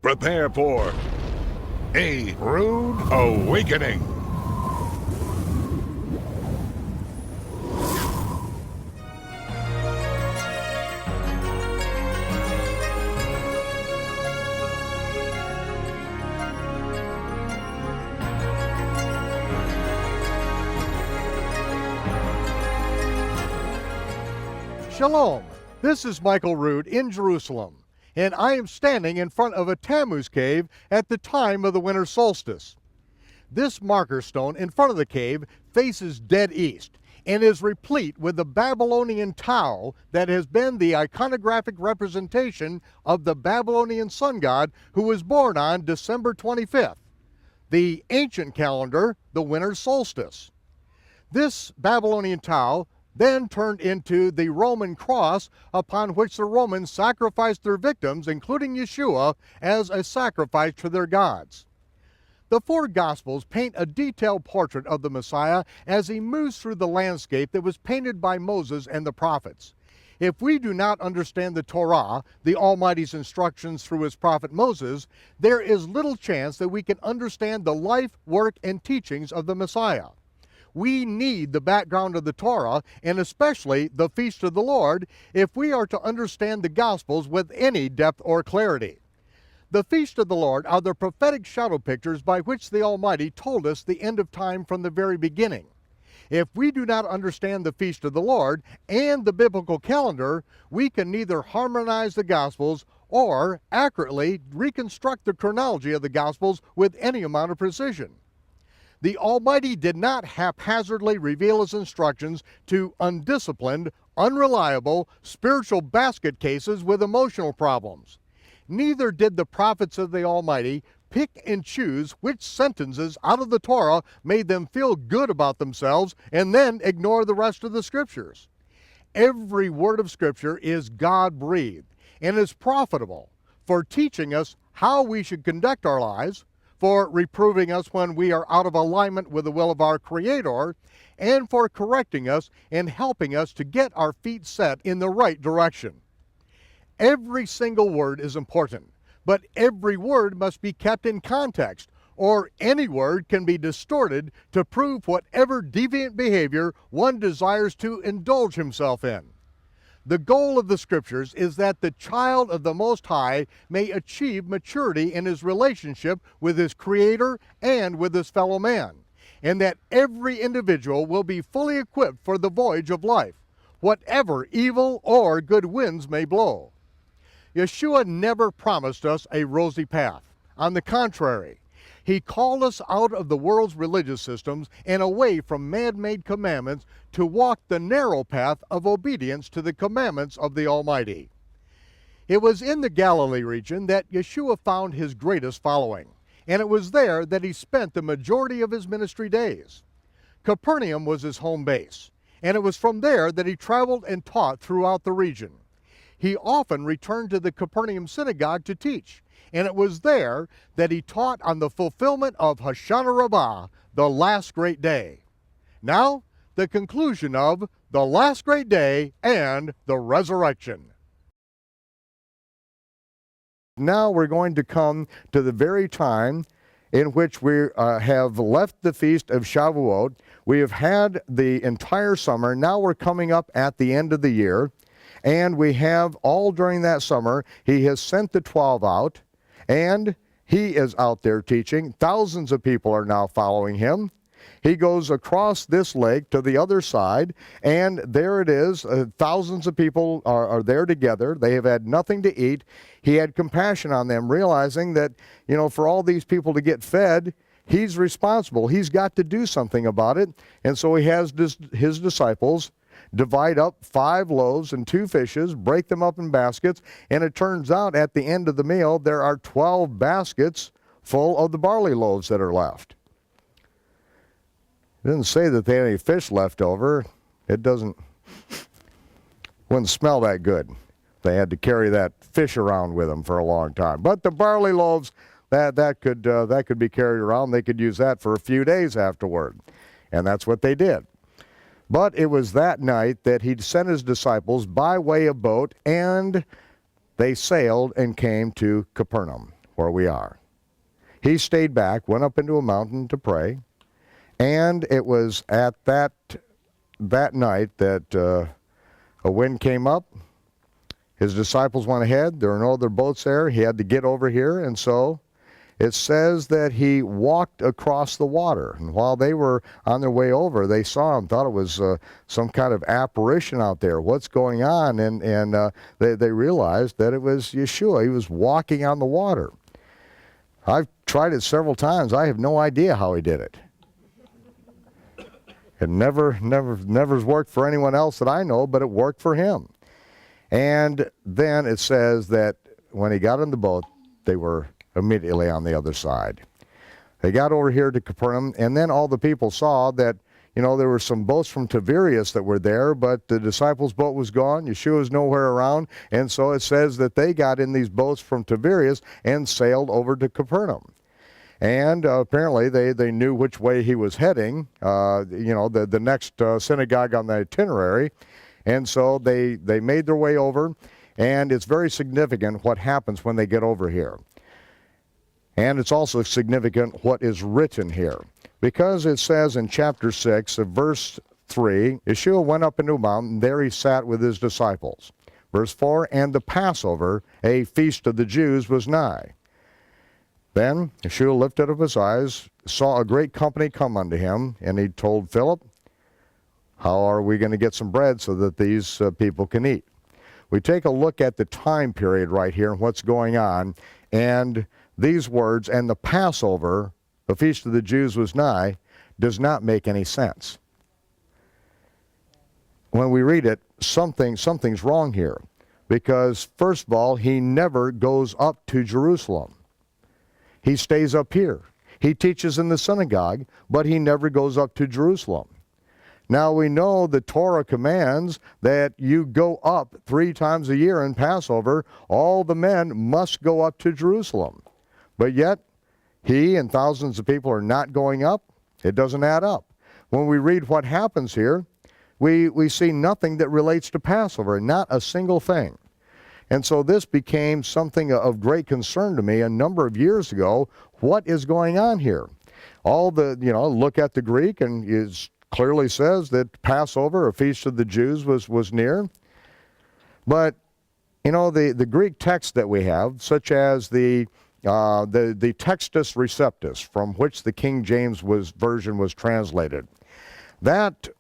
Prepare for a rude awakening. Shalom, this is Michael Rood in Jerusalem, and I am standing in front of a Tammuz cave at the time of the winter solstice. This marker stone in front of the cave faces dead east and is replete with the Babylonian Tau that has been the iconographic representation of the Babylonian sun god who was born on December 25th, the ancient calendar, the winter solstice. This Babylonian Tau then turned into the Roman cross upon which the Romans sacrificed their victims, including Yeshua, as a sacrifice to their gods. The four Gospels paint a detailed portrait of the Messiah as he moves through the landscape that was painted by Moses and the prophets. If we do not understand the Torah, the Almighty's instructions through his prophet Moses, there is little chance that we can understand the life, work, and teachings of the Messiah. We need the background of the Torah, and especially the Feast of the Lord, if we are to understand the Gospels with any depth or clarity. The Feast of the Lord are the prophetic shadow pictures by which the Almighty told us the end of time from the very beginning. If we do not understand the Feast of the Lord and the biblical calendar, we can neither harmonize the Gospels or accurately reconstruct the chronology of the Gospels with any amount of precision. The Almighty did not haphazardly reveal his instructions to undisciplined, unreliable, spiritual basket cases with emotional problems. Neither did the prophets of the Almighty pick and choose which sentences out of the Torah made them feel good about themselves and then ignore the rest of the scriptures. Every word of scripture is God-breathed and is profitable for teaching us how we should conduct our lives, for reproving us when we are out of alignment with the will of our Creator, and for correcting us and helping us to get our feet set in the right direction. Every single word is important, but every word must be kept in context, or any word can be distorted to prove whatever deviant behavior one desires to indulge himself in. The goal of the scriptures is that the child of the Most High may achieve maturity in his relationship with his Creator and with his fellow man, and that every individual will be fully equipped for the voyage of life, whatever evil or good winds may blow. Yeshua never promised us a rosy path. On the contrary, he called us out of the world's religious systems and away from man-made commandments to walk the narrow path of obedience to the commandments of the Almighty. It was in the Galilee region that Yeshua found his greatest following, and it was there that he spent the majority of his ministry days. Capernaum was his home base, and it was from there that he traveled and taught throughout the region. He often returned to the Capernaum synagogue to teach, and it was there that he taught on the fulfillment of Hoshana Rabbah, the last great day. Now, the conclusion of the last great day and the resurrection. Now we're going to come to the very time in which we have left the feast of Shavuot. We have had the entire summer. Now we're coming up at the end of the year, and we have all during that summer, he has sent the 12 out, and he is out there teaching. Thousands of people are now following him. He goes across this lake to the other side, and there it is. Thousands of people are there together. They have had nothing to eat. He had compassion on them, realizing that, for all these people to get fed, he's responsible. He's got to do something about it. And so he has his disciples divide up 5 loaves and 2 fishes, break them up in baskets, and it turns out at the end of the meal there are 12 baskets full of the barley loaves that are left. It doesn't say that they had any fish left over. It wouldn't smell that good. They had to carry that fish around with them for a long time. But the barley loaves, that could be carried around. They could use that for a few days afterward. And that's what they did. But it was that night that he sent his disciples by way of boat, and they sailed and came to Capernaum. where we are. He stayed back, went up into a mountain to pray, and it was at that night that a wind came up. His disciples went ahead. There were no other boats there. He had to get over here, and so it says that he walked across the water. And while they were on their way over, they saw him, thought it was some kind of apparition out there. What's going on? And they realized that it was Yeshua. He was walking on the water. I've tried it several times. I have no idea how he did it. It never's worked for anyone else that I know, but it worked for him. And then it says that when he got in the boat, they were immediately on the other side. They got over here to Capernaum, and then all the people saw that, there were some boats from Tiberias that were there, but the disciples' boat was gone. Yeshua was nowhere around, and so it says that they got in these boats from Tiberias and sailed over to Capernaum. And apparently they knew which way he was heading, the next synagogue on the itinerary. And so they made their way over, and it's very significant what happens when they get over here. And it's also significant what is written here, because it says in chapter 6 of verse 3, Yeshua went up into a mountain, there he sat with his disciples. Verse 4, and the Passover, a feast of the Jews, was nigh. Then Yeshua lifted up his eyes, saw a great company come unto him, and he told Philip, how are we going to get some bread so that these people can eat? We take a look at the time period right here and what's going on, and these words, and the Passover, the feast of the Jews was nigh, does not make any sense. When we read it, something's wrong here, because first of all, he never goes up to Jerusalem. He stays up here. He teaches in the synagogue, but he never goes up to Jerusalem. Now we know the Torah commands that you go up 3 times a year in Passover. All the men must go up to Jerusalem. But yet, he and thousands of people are not going up. It doesn't add up. When we read what happens here, we see nothing that relates to Passover, not a single thing. And so this became something of great concern to me a number of years ago. What is going on here? Look at the Greek, and it clearly says that Passover, a feast of the Jews, was near. But, the Greek text that we have, such as the Textus Receptus, from which the King James version was translated, it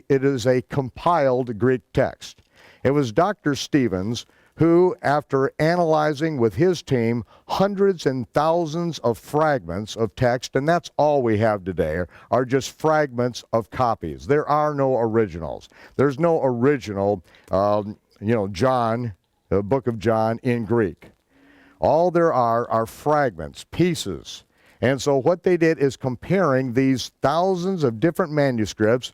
is a compiled Greek text. It was Dr. Stevens who, after analyzing with his team hundreds and thousands of fragments of text, and that's all we have today, are just fragments of copies. There are no originals. There's no original, John, the book of John in Greek. All there are fragments, pieces. And so what they did is comparing these thousands of different manuscripts,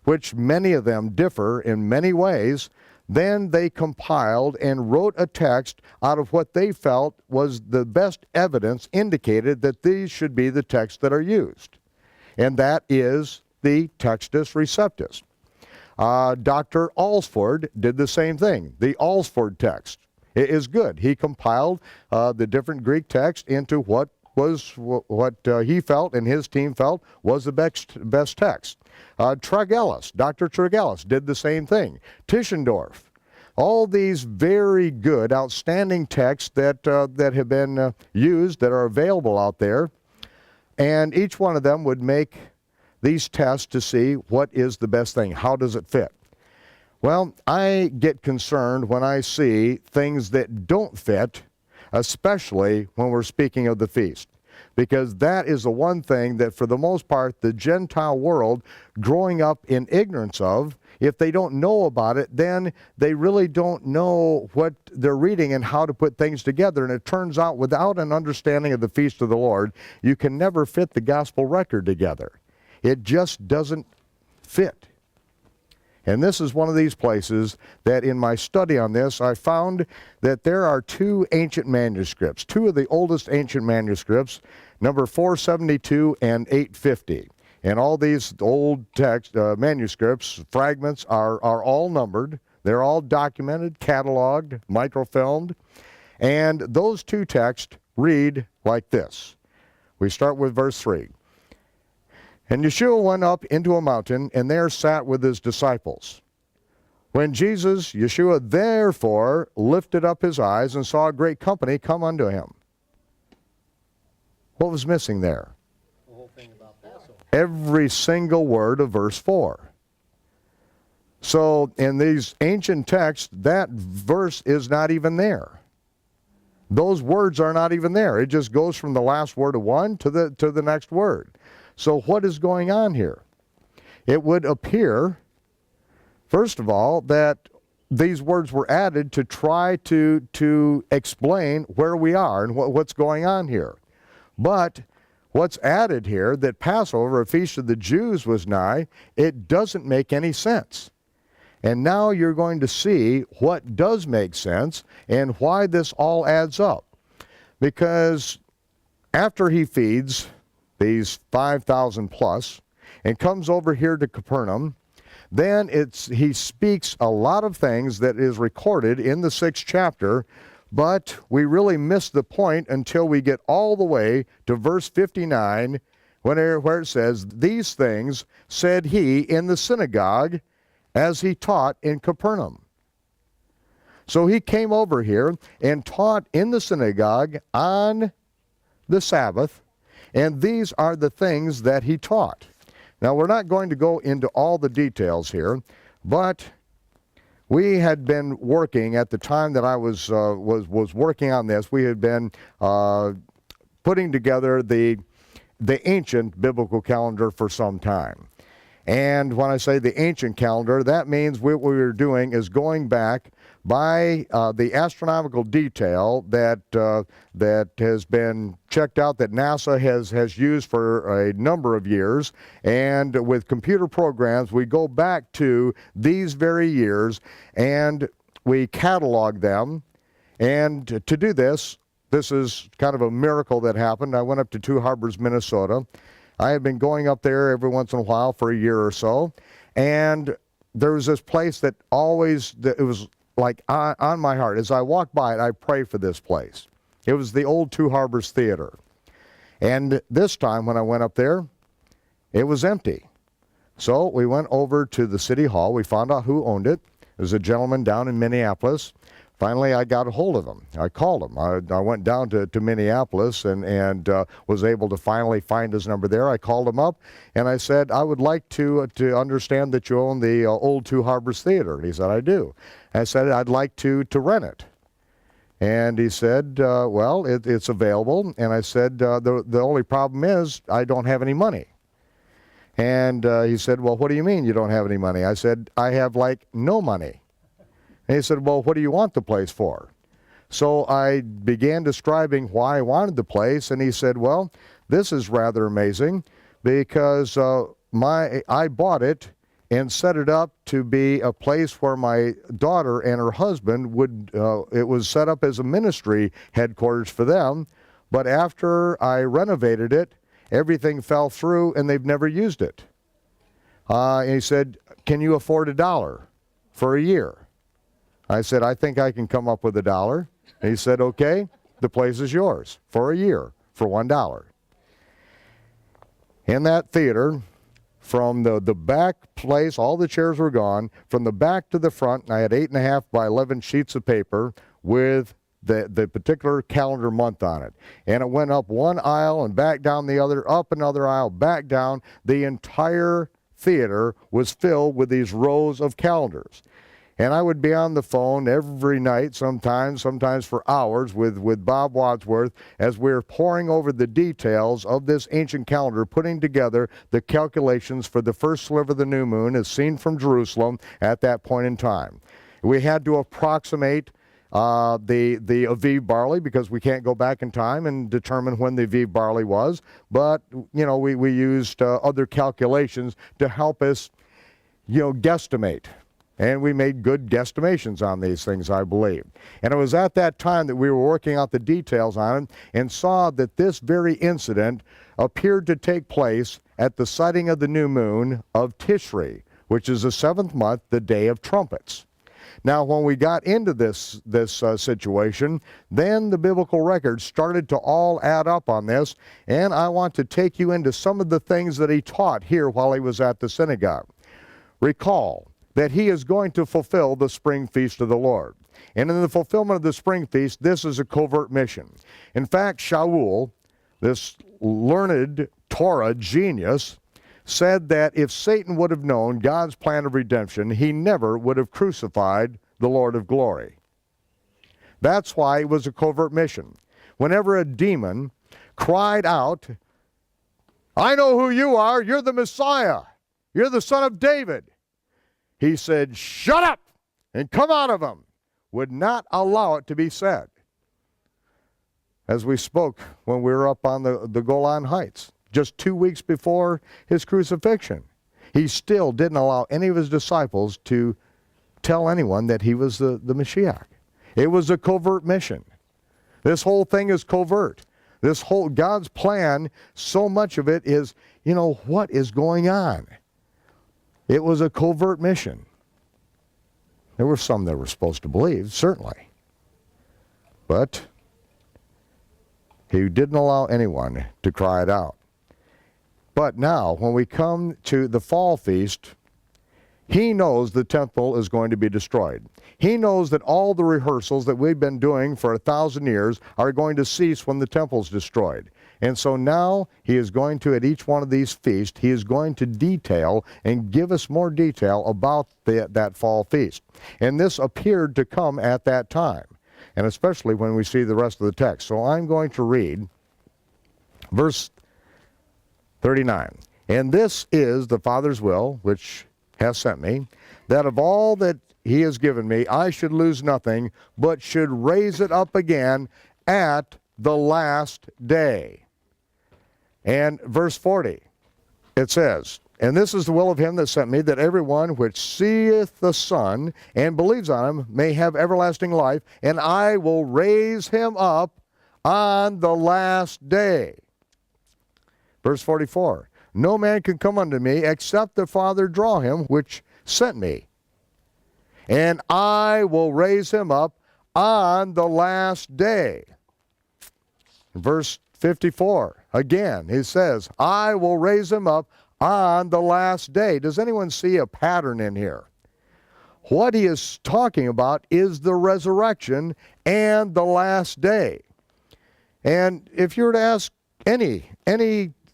which many of them differ in many ways. Then they compiled and wrote a text out of what they felt was the best evidence indicated that these should be the texts that are used. And that is the Textus Receptus. Dr. Alsford did the same thing, the Alsford text. It is good. He compiled the different Greek text into what he felt and his team felt was the best text. Tregelles, Dr. Tregelles did the same thing. Tischendorf. All these very good, outstanding texts that have been used, that are available out there, and each one of them would make these tests to see what is the best thing. How does it fit? Well, I get concerned when I see things that don't fit, especially when we're speaking of the feast. Because that is the one thing that, for the most part, the Gentile world, growing up in ignorance of, if they don't know about it, then they really don't know what they're reading and how to put things together. And it turns out, without an understanding of the feast of the Lord, you can never fit the gospel record together. It just doesn't fit. And this is one of these places that in my study on this, I found that there are 2 ancient manuscripts, 2 of the oldest ancient manuscripts, number 472 and 850. And all these old text manuscripts, fragments, are all numbered. They're all documented, cataloged, microfilmed. And those 2 texts read like this. We start with verse 3. And Yeshua went up into a mountain, and there sat with his disciples. When Yeshua therefore lifted up his eyes and saw a great company come unto him. What was missing there? The whole thing about Passover. Every single word of verse 4. So in these ancient texts, that verse is not even there. Those words are not even there. It just goes from the last word of one to the next word. So what is going on here? It would appear, first of all, that these words were added to try to explain where we are and what's going on here. But what's added here, that Passover, a feast of the Jews, was nigh, it doesn't make any sense. And now you're going to see what does make sense and why this all adds up. Because after he feeds these 5,000 plus and comes over here to Capernaum, then he speaks a lot of things that is recorded in the 6th chapter, but we really miss the point until we get all the way to verse 59, where it says, "These things said he in the synagogue as he taught in Capernaum." So he came over here and taught in the synagogue on the Sabbath, and these are the things that he taught. Now, we're not going to go into all the details here, but we had been working at the time that I was working on this. We had been putting together the ancient biblical calendar for some time. And when I say the ancient calendar, that means what we were doing is going back by the astronomical detail that has been checked out, that NASA has used for a number of years. And with computer programs, we go back to these very years and we catalog them. And to do this is kind of a miracle that happened. I went up to Two Harbors, Minnesota. I had been going up there every once in a while for a year or so. And there was this place that it was like on my heart. As I walked by it, I pray for this place. It was the old Two Harbors Theater. And this time when I went up there, it was empty. So we went over to the city hall. We found out who owned it. It was a gentleman down in Minneapolis. Finally, I got a hold of him. I called him. I went down to Minneapolis and was able to finally find his number there. I called him up and I said, "I would like to understand that you own the old Two Harbors Theater." And he said, "I do." I said, "I'd like to rent it." And he said, "Well, it's available." And I said, the only problem is I don't have any money." And he said, "Well, what do you mean you don't have any money?" I said, "I have like no money." And he said, "Well, what do you want the place for?" So I began describing why I wanted the place, and he said, "Well, this is rather amazing because I bought it and set it up to be a place where my daughter and her husband it was set up as a ministry headquarters for them, but after I renovated it, everything fell through and they've never used it." And he said, "Can you afford $1 for a year?" I said, "I think I can come up with $1. And he said, "Okay, the place is yours for a year for $1. In that theater, from the back place, all the chairs were gone. From the back to the front, I had 8.5 by 11 sheets of paper with the particular calendar month on it. And it went up one aisle and back down the other, up another aisle, back down. The entire theater was filled with these rows of calendars. And I would be on the phone every night, sometimes for hours, with Bob Wadsworth as we were poring over the details of this ancient calendar, putting together the calculations for the first sliver of the new moon as seen from Jerusalem at that point in time. We had to approximate the Aviv barley because we can't go back in time and determine when the Aviv barley was. But, we used other calculations to help us, guesstimate. And we made good guesstimations on these things, I believe. And it was at that time that we were working out the details on it and saw that this very incident appeared to take place at the sighting of the new moon of Tishri, which is the 7th month, the Day of Trumpets. Now, when we got into this situation, then the biblical records started to all add up on this, and I want to take you into some of the things that he taught here while he was at the synagogue. Recall that he is going to fulfill the spring feast of the Lord. And in the fulfillment of the spring feast, this is a covert mission. In fact, Shaul, this learned Torah genius, said that if Satan would have known God's plan of redemption, he never would have crucified the Lord of glory. That's why it was a covert mission. Whenever a demon cried out, "I know who you are, you're the Messiah, you're the son of David," he said, "Shut up and come out of him," would not allow it to be said. As we spoke when we were up on the Golan Heights, just 2 weeks before his crucifixion, he still didn't allow any of his disciples to tell anyone that he was the Mashiach. It was a covert mission. This whole thing is covert. This whole God's plan, so much of it is, what is going on? It was a covert mission. There were some that were supposed to believe, certainly. But he didn't allow anyone to cry it out. But now, when we come to the fall feast, he knows the temple is going to be destroyed. He knows that all the rehearsals that we've been doing for 1,000 years are going to cease when the temple's destroyed. And so now he is going to, at each one of these feasts, he is going to detail and give us more detail about that fall feast. And this appeared to come at that time, and especially when we see the rest of the text. So I'm going to read verse 39. "And this is the Father's will, which has sent me, that of all that he has given me, I should lose nothing, but should raise it up again at the last day." And verse 40, it says, "And this is the will of him that sent me, that everyone which seeth the Son and believes on him may have everlasting life, and I will raise him up on the last day." Verse 44, "No man can come unto me except the Father draw him which sent me. And I will raise him up on the last day." Verse 54, again, he says, "I will raise him up on the last day." Does anyone see a pattern in here? What he is talking about is the resurrection and the last day. And if you were to ask any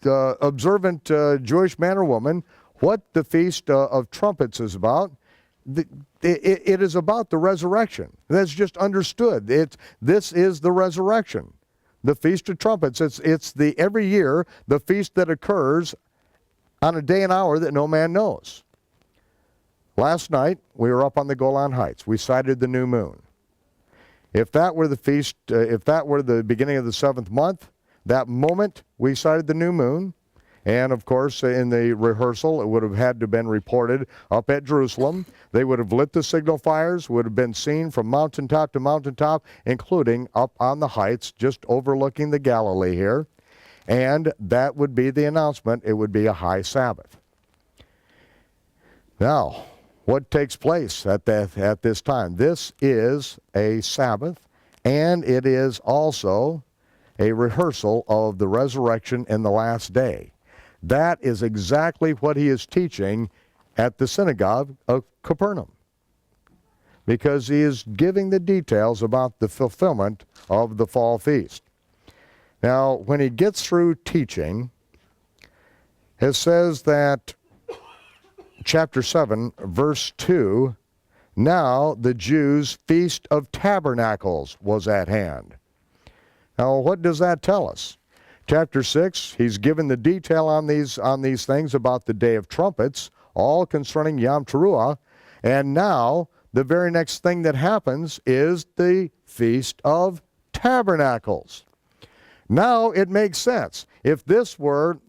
observant Jewish man or woman what the Feast of Trumpets is about, it is about the resurrection. That's just understood. This is the resurrection. The Feast of Trumpets, it's every year the feast that occurs on a day and hour that no man knows. Last night, we were up on the Golan Heights. We sighted the new moon. If that were the feast, if that were the beginning of the 7th month, that moment we sighted the new moon. And of course, in the rehearsal, it would have had to have been reported up at Jerusalem. They would have lit the signal fires, would have been seen from mountaintop to mountaintop, including up on the heights, just overlooking the Galilee here. And that would be the announcement. It would be a high Sabbath. Now, what takes place at this time? This is a Sabbath, and it is also a rehearsal of the resurrection in the last day. That is exactly what he is teaching at the synagogue of Capernaum, because he is giving the details about the fulfillment of the fall feast. Now, when he gets through teaching, it says that chapter 7, verse 2, "Now the Jews' Feast of Tabernacles was at hand." Now, what does that tell us? Chapter 6, he's given the detail on these things about the Day of Trumpets, all concerning Yom Teruah, and now the very next thing that happens is the Feast of Tabernacles. Now it makes sense. If this were,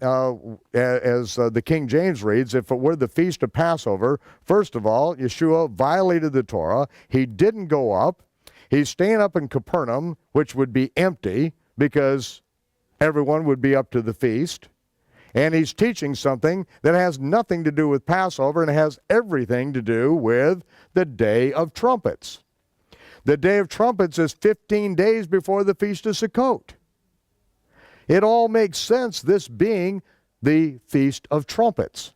as the King James reads, if it were the Feast of Passover, first of all, Yeshua violated the Torah. He didn't go up. He's staying up in Capernaum, which would be empty because everyone would be up to the feast. And he's teaching something that has nothing to do with Passover and has everything to do with the Day of Trumpets. The Day of Trumpets is 15 days before the Feast of Sukkot. It all makes sense, this being the Feast of Trumpets.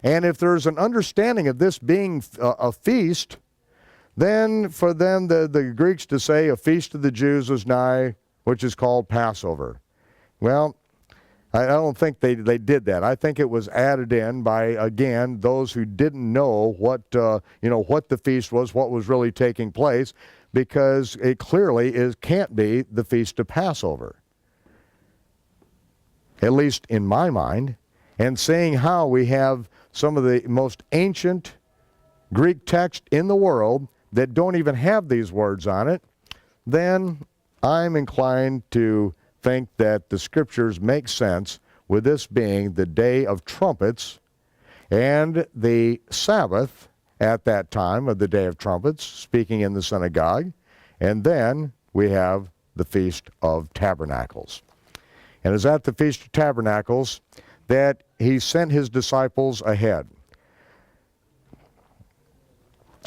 And if there's an understanding of this being a feast, then for them, the Greeks to say a feast of the Jews was nigh, which is called Passover. Well, I don't think they did that. I think it was added in by, again, those who didn't know what the feast was, what was really taking place, because it clearly can't be the Feast of Passover. At least in my mind. And seeing how we have some of the most ancient Greek text in the world that don't even have these words on it, then I'm inclined to think that the scriptures make sense with this being the Day of Trumpets and the Sabbath at that time of the Day of Trumpets, speaking in the synagogue, and then we have the Feast of Tabernacles. And it's at the Feast of Tabernacles that he sent his disciples ahead.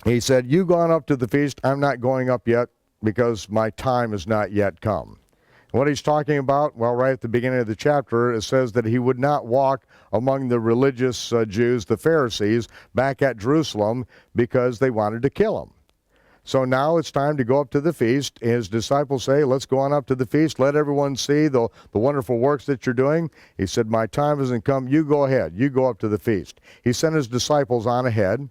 He said, "You gone up to the feast, I'm not going up yet because my time has not yet come." What he's talking about, well, right at the beginning of the chapter, it says that he would not walk among the religious Jews, the Pharisees, back at Jerusalem because they wanted to kill him. So now it's time to go up to the feast. His disciples say, "Let's go on up to the feast. Let everyone see the wonderful works that you're doing." He said, "My time hasn't come. You go ahead. You go up to the feast." He sent his disciples on ahead.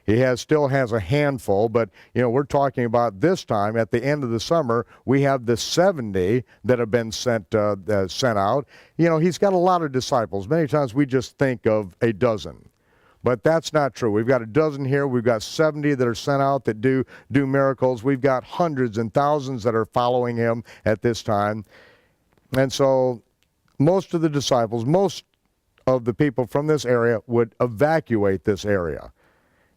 He still has a handful, but we're talking about this time at the end of the summer. We have the 70 that have been sent out. He's got a lot of disciples. Many times we just think of a dozen, but that's not true. We've got a dozen here. We've got 70 that are sent out that do miracles. We've got hundreds and thousands that are following him at this time, and so most of the disciples, most of the people from this area would evacuate this area.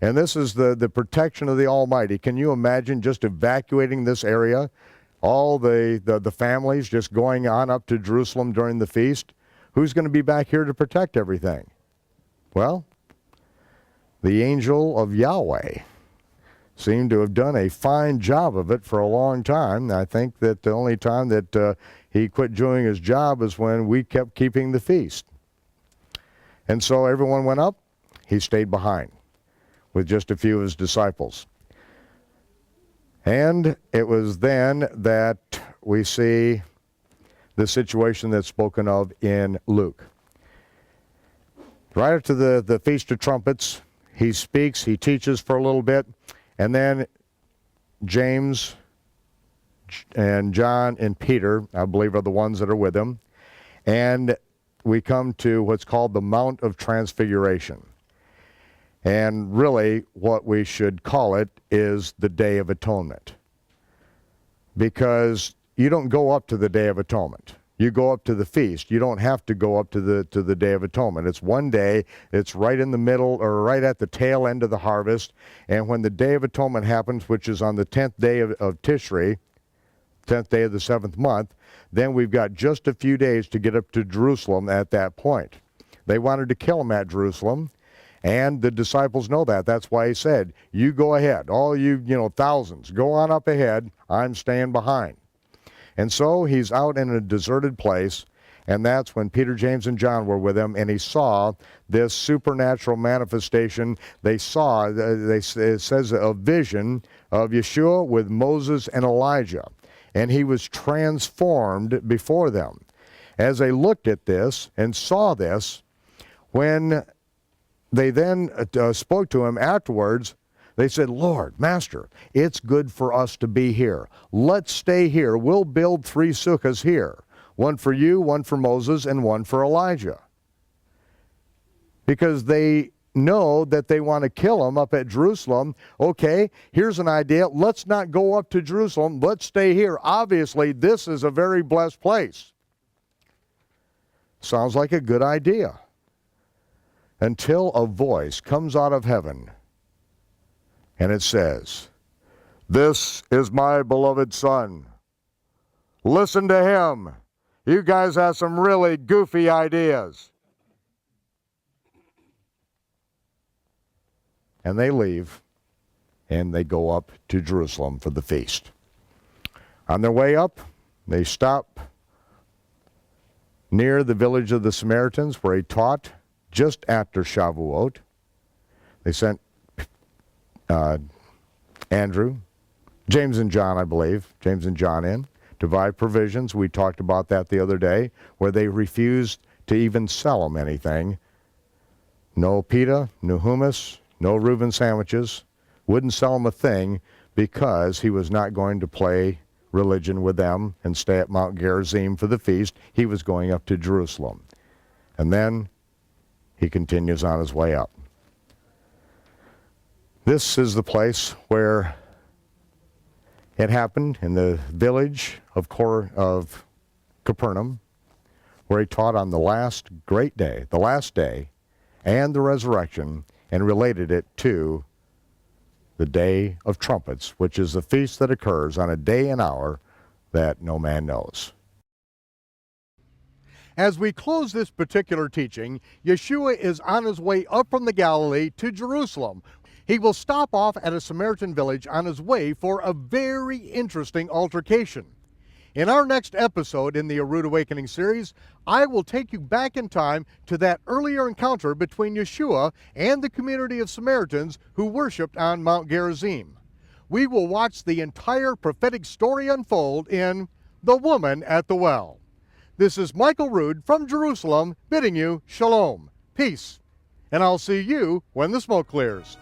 And this is the protection of the Almighty. Can you imagine just evacuating this area? All the families just going on up to Jerusalem during the feast? Who's going to be back here to protect everything? Well, the angel of Yahweh seemed to have done a fine job of it for a long time. I think that the only time that he quit doing his job is when we kept keeping the feast. And so everyone went up. He stayed behind with just a few of his disciples. And it was then that we see the situation that's spoken of in Luke. Right after the Feast of Trumpets, he speaks, he teaches for a little bit, and then James and John and Peter, I believe, are the ones that are with him, and we come to what's called the Mount of Transfiguration. And really, what we should call it is the Day of Atonement. Because you don't go up to the Day of Atonement. You go up to the feast. You don't have to go up to the Day of Atonement. It's one day. It's right in the middle or right at the tail end of the harvest. And when the Day of Atonement happens, which is on the 10th day of Tishri, 10th day of the 7th month, then we've got just a few days to get up to Jerusalem at that point. They wanted to kill him at Jerusalem. And the disciples know that. That's why he said, "You go ahead. All you, thousands, go on up ahead. I'm staying behind." And so he's out in a deserted place, and that's when Peter, James, and John were with him, and he saw this supernatural manifestation. They saw, it says, a vision of Yeshua with Moses and Elijah, and he was transformed before them. As they looked at this and saw this, when they then spoke to him afterwards, they said, "Lord, Master, it's good for us to be here. Let's stay here. We'll build 3 sukkahs here. One for you, one for Moses, and one for Elijah." Because they know that they want to kill him up at Jerusalem. Okay, here's an idea. Let's not go up to Jerusalem. Let's stay here. Obviously, this is a very blessed place. Sounds like a good idea. Until a voice comes out of heaven, and it says, "This is my beloved Son. Listen to him. You guys have some really goofy ideas." and they leave, and they go up to Jerusalem for the feast. On their way up, they stop near the village of the Samaritans, where he taught just after Shavuot. They sent Andrew, James and John, I believe, James and John in to buy provisions. We talked about that the other day, where they refused to even sell him anything. No pita, no hummus, no Reuben sandwiches. Wouldn't sell him a thing because he was not going to play religion with them and stay at Mount Gerizim for the feast. He was going up to Jerusalem. And then he continues on his way up. This is the place where it happened, in the village of Capernaum, where he taught on the last great day, the last day, and the resurrection, and related it to the Day of Trumpets, which is the feast that occurs on a day and hour that no man knows. As we close this particular teaching, Yeshua is on his way up from the Galilee to Jerusalem. He will stop off at a Samaritan village on his way for a very interesting altercation. In our next episode in the A Rude Awakening series, I will take you back in time to that earlier encounter between Yeshua and the community of Samaritans who worshiped on Mount Gerizim. We will watch the entire prophetic story unfold in The Woman at the Well. This is Michael Rood from Jerusalem bidding you shalom, peace, and I'll see you when the smoke clears.